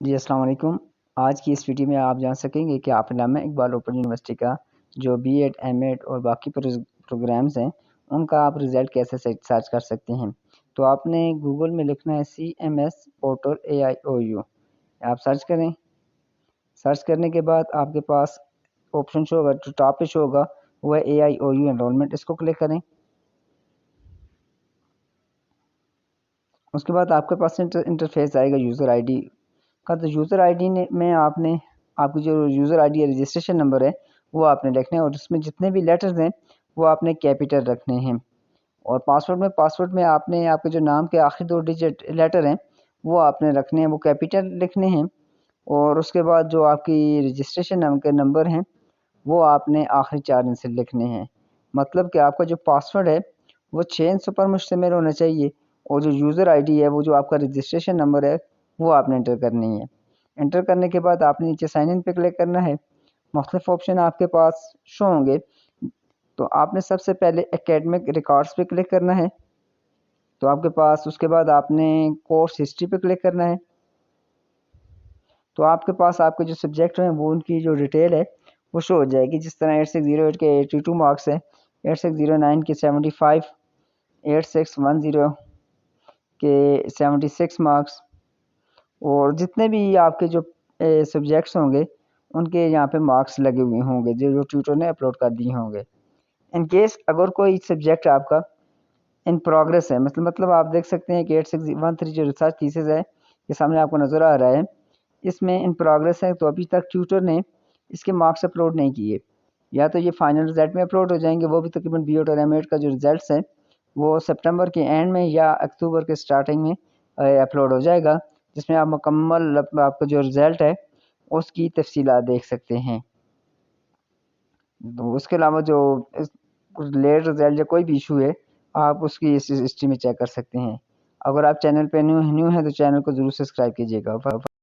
جی السلام علیکم۔ آج کی اس ویڈیو میں آپ جان سکیں گے کہ آپ علامہ اقبال اوپن یونیورسٹی کا جو بی ایڈ ایم ایڈ اور باقی پروگرامز ہیں ان کا آپ رزلٹ کیسے سرچ کر سکتے ہیں۔ تو آپ نے گوگل میں لکھنا ہے CMS پورٹل AIOU، آپ سرچ کریں۔ سرچ کرنے کے بعد آپ کے پاس آپشن شو ہوگا، جو ٹاپ پہ شو ہوگا وہ ہے AIOU انرولمنٹ، اس کو کلک کریں۔ اس کے بعد آپ کے پاس انٹرفیس آئے گا یوزر آئی ڈی کا۔ تو یوزر آئی ڈی میں آپ نے آپ کی جو user I D registration number ہے وہ آپ نے لکھنا ہے، اور اس میں جتنے بھی لیٹرز ہیں وہ آپ نے کیپیٹل رکھنے ہیں۔ اور پاسورڈ میں آپ نے آپ کے جو نام کے آخری 2 ڈیجٹ لیٹر ہیں وہ آپ نے رکھنے ہیں، وہ کیپیٹل لکھنے ہیں۔ اور اس کے بعد جو آپ کی رجسٹریشن کے نمبر ہیں وہ آپ نے آخری 4 ان سے لکھنے ہیں۔ مطلب کہ آپ کا جو پاسورڈ ہے وہ 6 ہندسوں پر مشتمل ہونا چاہیے، اور جو یوزر آئی ڈی ہے وہ جو آپ کا رجسٹریشن نمبر ہے وہ آپ نے انٹر کرنی ہے۔ انٹر کرنے کے بعد آپ نے نیچے سائن ان پہ کلک کرنا ہے۔ مختلف آپشن آپ کے پاس شو ہوں گے، تو آپ نے سب سے پہلے اکیڈمک ریکارڈز پہ کلک کرنا ہے۔ تو آپ کے پاس اس کے بعد آپ نے کورس ہسٹری پہ کلک کرنا ہے۔ تو آپ کے پاس آپ کے جو سبجیکٹ ہیں وہ ان کی جو ڈیٹیل ہے وہ شو ہو جائے گی، جس طرح 8608 کے 82 مارکس ہیں، 8609 کے 75، 8610 کے 76 مارکس، اور جتنے بھی آپ کے جو سبجیکٹس ہوں گے ان کے یہاں پہ مارکس لگے ہوئے ہوں گے جو ٹیوٹر نے اپلوڈ کر دیے ہوں گے۔ ان کیس اگر کوئی سبجیکٹ آپ کا ان پروگرس ہے، مطلب آپ دیکھ سکتے ہیں کہ 8613 جو ریسرچ تھیسز ہے یہ سامنے آپ کو نظر آ رہا ہے، اس میں ان پروگرس ہے، تو ابھی تک ٹیوٹر نے اس کے مارکس اپلوڈ نہیں کیے، یا تو یہ فائنل رزلٹ میں اپلوڈ ہو جائیں گے، وہ بھی تقریباً بی ایڈ اور ایم ایڈ کا جو رزلٹس ہیں وہ سپٹمبر کے اینڈ میں یا اکتوبر کے سٹارٹنگ میں اپلوڈ ہو جائے گا، جس میں آپ مکمل آپ کا جو رزلٹ ہے اس کی تفصیلات دیکھ سکتے ہیں۔ تو اس کے علاوہ جو لیٹ رزلٹ یا کوئی بھی ایشو ہے آپ اس کی ہسٹری میں چیک کر سکتے ہیں۔ اگر آپ چینل پہ نیو ہیں تو چینل کو ضرور سبسکرائب کیجیے گا۔